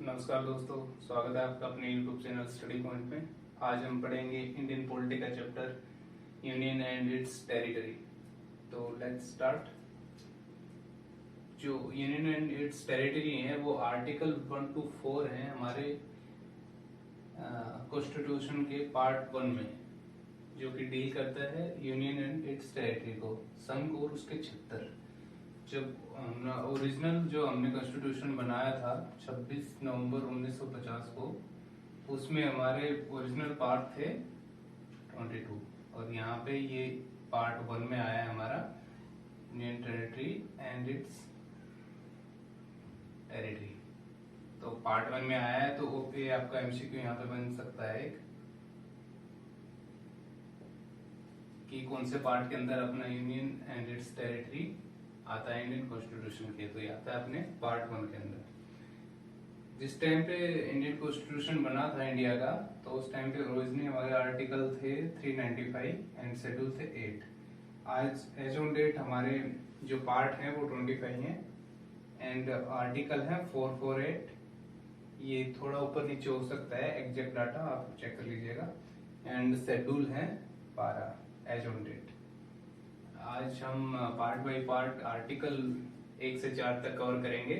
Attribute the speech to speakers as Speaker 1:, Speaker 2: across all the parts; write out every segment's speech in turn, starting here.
Speaker 1: नमस्कार दोस्तों, स्वागत है आपका अपने YouTube चैनल स्टडी पॉइंट में। आज हम पढ़ेंगे इंडियन पॉलिटी का chapter union and it's territory. तो लेट्स स्टार्ट। जो यूनियन एंड इट्स टेरिटरी है वो आर्टिकल 1 to 4 है हमारे कॉन्स्टिट्यूशन के पार्ट 1 में, जो कि डील करता है यूनियन एंड इट्स टेरिटरी को, संघ और उसके क्षेत्र। जब ओरिजिनल जो हमने कॉन्स्टिट्यूशन बनाया था 26 नवंबर 1950 को, उसमें हमारे ओरिजिनल पार्ट थे 22 और यहाँ पे ये पार्ट 1 में आया है हमारा union territory and it's territory. तो पार्ट 1 में आया है तो ओके, आपका एमसीक्यू यहाँ पे बन सकता है एक कि कौन से पार्ट के अंदर अपना यूनियन एंड इट्स टेरिटरी आता है इंडियन कॉन्स्टिट्यूशन के। तो ये आता है अपने पार्ट 1 के अंदर। जिस टाइम पे इंडियन कॉन्स्टिट्यूशन बना था इंडिया का, तो उस टाइम पे ओरिजिनली हमारे आर्टिकल थे 395 एंड शेड्यूल थे 8। आज एज ऑन डेट हमारे जो पार्ट हैं वो 25 हैं एंड आर्टिकल है 448। ये थोड़ा ऊपर नीचे हो सकता है, एग्जैक्ट डाटा आप चेक कर लीजिएगा। एंड शेड्यूल है 12 एज ऑन डेट। आज हम पार्ट बाय पार्ट आर्टिकल 1 से 4 तक कवर करेंगे।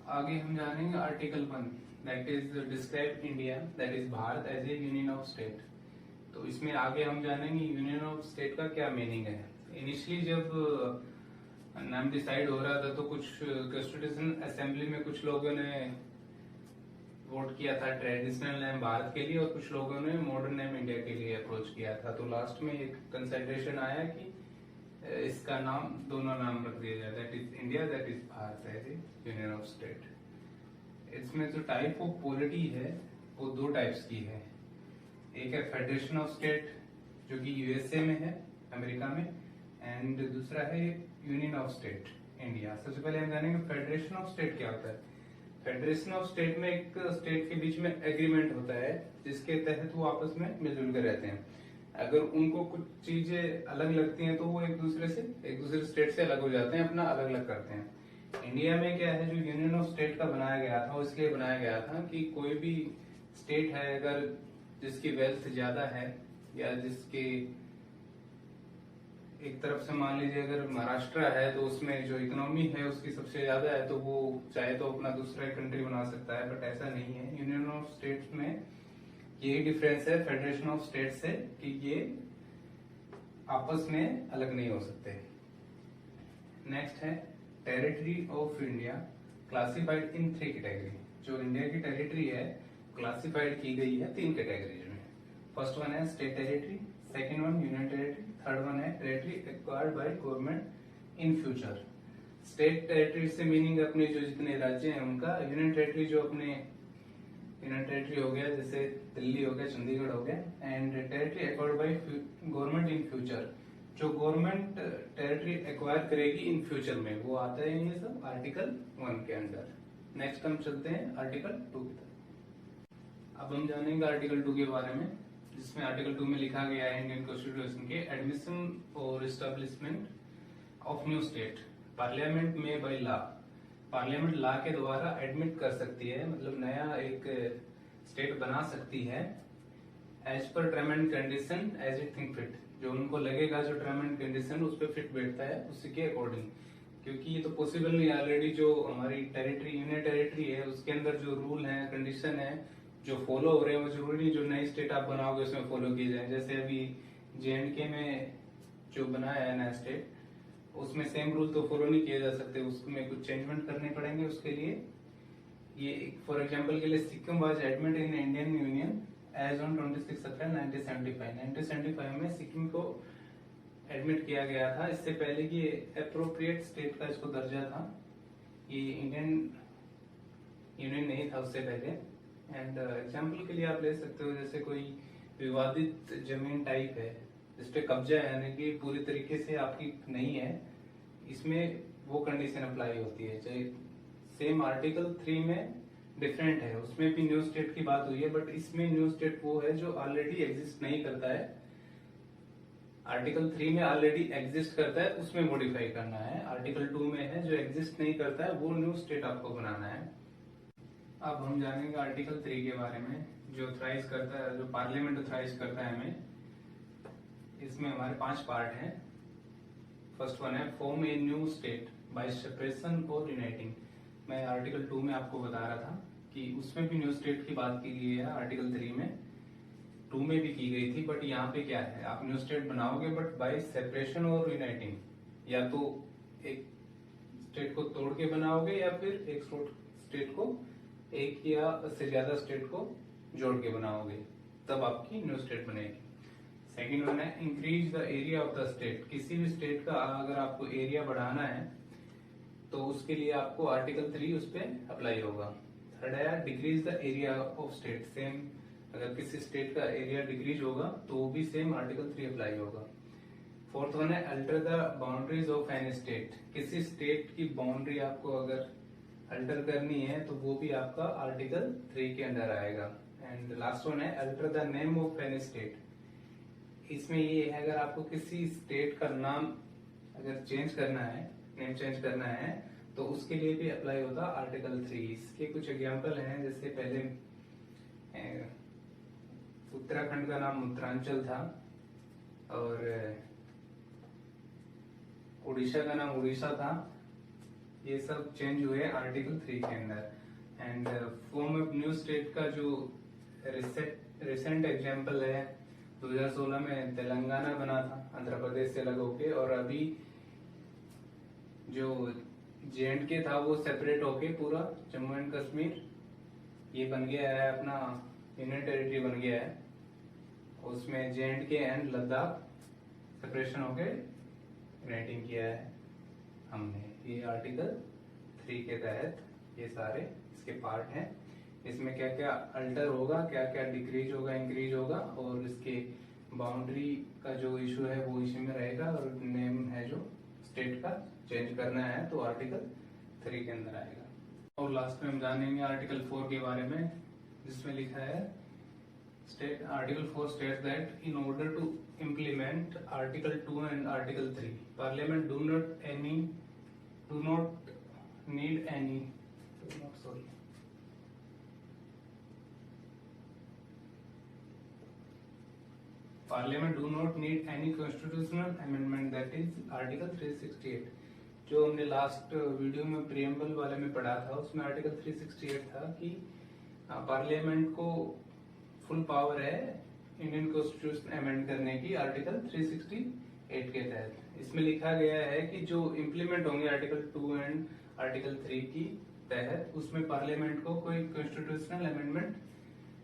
Speaker 1: आगे हम जानेंगे article 1, that is describe India, that is Bharat as a union of state. तो इसमें आगे हम जानेंगे यूनियन ऑफ स्टेट का क्या मीनिंग है। इनिशियली जब नाम डिसाइड हो रहा था तो कुछ कॉन्स्टिट्यूशन असेंबली में कुछ लोगों ने वोट किया था ट्रेडिशनल नेम भारत के लिए और कुछ लोगों ने मॉडर्न नेम इंडिया के लिए अप्रोच किया था। तो लास्ट में एक कंसंट्रेशन आया कि इसका नाम, दोनों नाम रख दिया जाए, that is India, that is Bharat as a union of state. इसमें जो टाइप ऑफ पॉलिटी है वो 2 टाइप्स की है। एक है फेडरेशन ऑफ स्टेट जो कि यूएसए में है, अमेरिका में, एंड दूसरा है यूनियन ऑफ स्टेट इंडिया। सबसे पहले हम जानेंगे फेडरेशन ऑफ स्टेट क्या होता है। फेडरेशन ऑफ स्टेट में एक स्टेट के बीच में एग्रीमेंट होता है जिसके तहत वो आपस में मिलजुल कर रहते हैं। अगर उनको कुछ चीजें अलग लगती हैं तो वो एक दूसरे स्टेट से अलग हो जाते हैं, अपना अलग अलग करते हैं। इंडिया में क्या है, जो यूनियन ऑफ स्टेट का बनाया गया था वो इसलिए बनाया गया था कि कोई भी स्टेट है अगर जिसकी वेल्थ ज्यादा है या जिसके एक तरफ से मान लीजिए अगर महाराष्ट्र है तो उसमें जो इकोनॉमी है उसकी सबसे ज्यादा है, तो वो चाहे तो अपना दूसरा कंट्री बना सकता है, बट ऐसा नहीं है। यूनियन ऑफ स्टेट्स में यही डिफरेंस है फेडरेशन ऑफ स्टेट से कि ये आपस में अलग नहीं हो सकते। नेक्स्ट है territory of India, classified in 3 category. जो इंडिया की टेरिटरी है क्लासिफाइड की गई है 3 कैटेगरीज में। फर्स्ट वन है state territory, second one union territory, third one है territory acquired by government in future. State territory से मीनिंग अपने जो जितने राज्य हैं उनका, यूनियन टेरिटरी जो अपने यूनियन टेरिटरी हो गया जैसे दिल्ली हो गया, चंडीगढ़ हो गया, and territory acquired by government in future. जो गवर्नमेंट टेरिटरी एक्वायर करेगी इन फ्यूचर में, वो आता है ये सब आर्टिकल 1 के अंडर। नेक्स्ट हम चलते हैं आर्टिकल 2 की तरफ। अब हम जानेंगे आर्टिकल 2 के बारे में, जिसमें आर्टिकल 2 में लिखा गया है इंडियन कॉन्स्टिट्यूशन के एडमिशन और establishment of new state parliament में बाय लॉ। पार्लियामेंट लॉ के द्वारा एडमिट कर सकती है, मतलब नया एक स्टेट बना सकती है as per term and condition as it think fit. जो उनको लगेगा, जो टर्म एंड कंडीशन उस पर फिट बैठता है उसी के अकॉर्डिंग, क्योंकि ये तो पॉसिबल नहीं। ऑलरेडी जो हमारी टेरिटरी यूनियन टेरिटरी है उसके अंदर जो रूल है, कंडीशन है जो फॉलो हो रहे हैं, वो जरूरी नहीं जो नई स्टेट आप बनाओगे उसमें फॉलो किए जाए। जैसे अभी जेएंडके में जो बनाया है नया स्टेट, उसमें सेम रूल तो फॉलो नहीं किए जा सकते, उसमें कुछ चेंजमेंट करने पड़ेंगे उसके लिए। ये फॉर एग्जांपल के लिए Sikkim was admit in Indian union as on 26 April 1975 में सिक्किम को एडमिट किया गया था। इससे पहले कि एप्रोप्रिएट स्टेट का इसको दर्जा था, ये इंडियन यूनियन नहीं था उससे पहले। एंड एग्जाम्पल के लिए आप ले सकते हो, जैसे कोई विवादित जमीन टाइप है जिसपे कब्जा है, यानी कि पूरी तरीके से आपकी नहीं है, इसमें वो कंडीशन अप्लाई होती है। चाहे सेम आर्टिकल 3 में डिफरेंट है, उसमें भी न्यू स्टेट की बात हुई है, बट इसमें न्यू स्टेट वो है जो ऑलरेडी एग्जिस्ट नहीं करता है, आर्टिकल 3 में ऑलरेडी एग्जिस्ट करता है उसमें मॉडिफाई करना है, आर्टिकल 2 में है जो एग्जिस्ट नहीं करता है वो न्यू स्टेट आपको बनाना है। अब हम जानेंगे आर्टिकल 3 के बारे में, जो ऑथराइज करता है, जो पार्लियामेंट ऑथराइज करता है हमें। इसमें हमारे 5 पार्ट हैं। फर्स्ट वन है form a new state by separation और यूनाइटिंग। मैं आर्टिकल 2 में आपको बता रहा था कि उसमें भी न्यू स्टेट की बात की गई है, आर्टिकल 3 में 2 में भी की गई थी, बट यहाँ पे क्या है, आप न्यू स्टेट बनाओगे बट बाय सेपरेशन और यूनाइटिंग, या तो एक स्टेट को तोड़ के बनाओगे या फिर एक स्टेट को, एक या से ज्यादा स्टेट को जोड़ के बनाओगे, तब आपकी न्यू स्टेट बनेगी। सेकेंड वन है increase the area of the state. किसी भी स्टेट का अगर आपको एरिया बढ़ाना है तो उसके लिए आपको आर्टिकल 3 उस पर अप्लाई होगा। थर्ड है decrease the area of state. Same, अगर किसी स्टेट का एरिया डिक्रीज होगा तो वो भी सेम आर्टिकल 3 अप्लाई होगा। फोर्थ वन है alter the boundaries of an state. किसी स्टेट की बाउंड्री आपको अगर अल्टर करनी है तो वो भी आपका आर्टिकल 3 के अंदर आएगा। एंड लास्ट वन है alter the name of an state. इसमें ये है अगर आपको किसी स्टेट का नाम अगर चेंज करना है, नेम चेंज करना है, तो उसके लिए भी अप्लाई होता आर्टिकल 3। इसके कुछ एग्जांपल हैं, जैसे पहले उत्तराखंड का नाम उत्तरांचल था और उड़ीसा का नाम उड़ीसा था। ये सब चेंज हुए आर्टिकल 3 के अंदर। And form of new state का जो रिसेंट एग्जांपल है 2016 में तेलंगाना बना था आंध्र प्रदेश से अलग होके, और अभी जो J&K था वो सेपरेट होके पूरा जम्मू एंड कश्मीर ये बन गया है, अपना यूनियन टेरिटरी बन गया है। उसमें J&K एंड लद्दाख सेपरेशन होके यूनाइटिंग किया है हमने। ये आर्टिकल 3 के तहत ये सारे इसके पार्ट हैं। इसमें क्या क्या अल्टर होगा, क्या क्या डिक्रीज होगा, इंक्रीज होगा, और इसके बाउंड्री का जो इशू है वो इशू में रहेगा, और नेम है जो स्टेट का चेंज करना है तो आर्टिकल 3 के अंदर आएगा। और लास्ट में हम जानेंगे आर्टिकल 4 के बारे में, जिसमें लिखा है article 4 states that in order to implement Article 2 and Article 3, Parliament do not need any Parliament do not need any constitutional amendment, that is Article 368। जो हमने लास्ट वीडियो में प्रियम्बल वाले में पढ़ा था उसमें आर्टिकल 368 था कि पार्लियामेंट को फुल पावर है इंडियन कॉन्स्टिट्यूशन अमेंड करने की आर्टिकल 368 के तहत। इसमें लिखा गया है कि जो इम्प्लीमेंट होंगे आर्टिकल 2 एंड आर्टिकल 3 की तहत, उसमें पार्लियामेंट को कोई कॉन्स्टिट्यूशनल अमेंडमेंट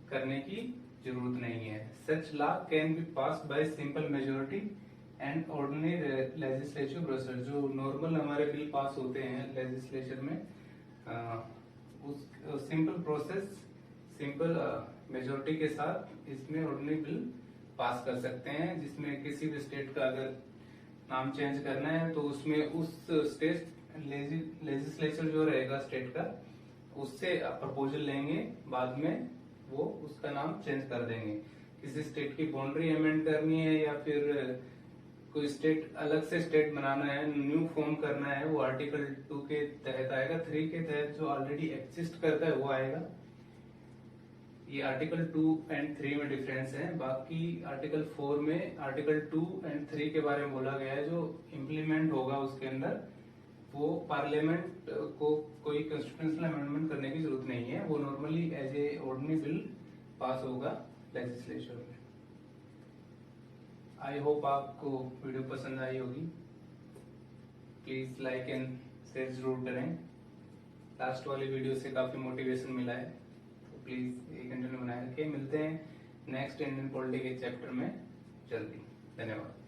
Speaker 1: करने की जरूरत नहीं है। Such law can be pass bye simple majority and ordinary legislative process. जो नॉर्मल हमारे बिल पास होते हैं लेजिस्लेचर में, उस सिंपल प्रोसेस, सिंपल मेजोरिटी के साथ इसमें ऑर्डिनरी बिल पास कर सकते हैं। जिसमें किसी भी स्टेट का अगर नाम चेंज करना है तो उसमें उस स्टेट लेजिस्लेचर जो रहेगा स्टेट का, उससे प्रपोजल लेंगे, बाद में वो उसका नाम चेंज कर देंगे। किसी स्टेट की बाउंड्री अमेंड करनी है या फिर कोई स्टेट अलग से स्टेट बनाना है, न्यू फॉर्म करना है, वो आर्टिकल 2 के तहत आएगा। 3 के तहत जो ऑलरेडी एग्जिस्ट करता है वो आएगा। ये आर्टिकल 2 एंड 3 में डिफरेंस है। बाकी आर्टिकल 4 में आर्टिकल 2 एंड 3 के बारे में बोला गया है, जो इम्प्लीमेंट होगा उसके अंदर वो पार्लियामेंट को कोई कॉन्स्टिट्यूशनल अमेंडमेंट करने की जरूरत नहीं है, वो normally as a ordinary bill pass होगा लेजिस्लेचर में। आई होप आपको वीडियो पसंद आई होगी। प्लीज लाइक एंड शेयर जरूर करें। लास्ट वाली वीडियो से काफी मोटिवेशन मिला है, तो प्लीज ये कंटिन्यू बनाए रखें। मिलते हैं नेक्स्ट इंडियन पॉलिटी के चैप्टर में जल्दी। धन्यवाद।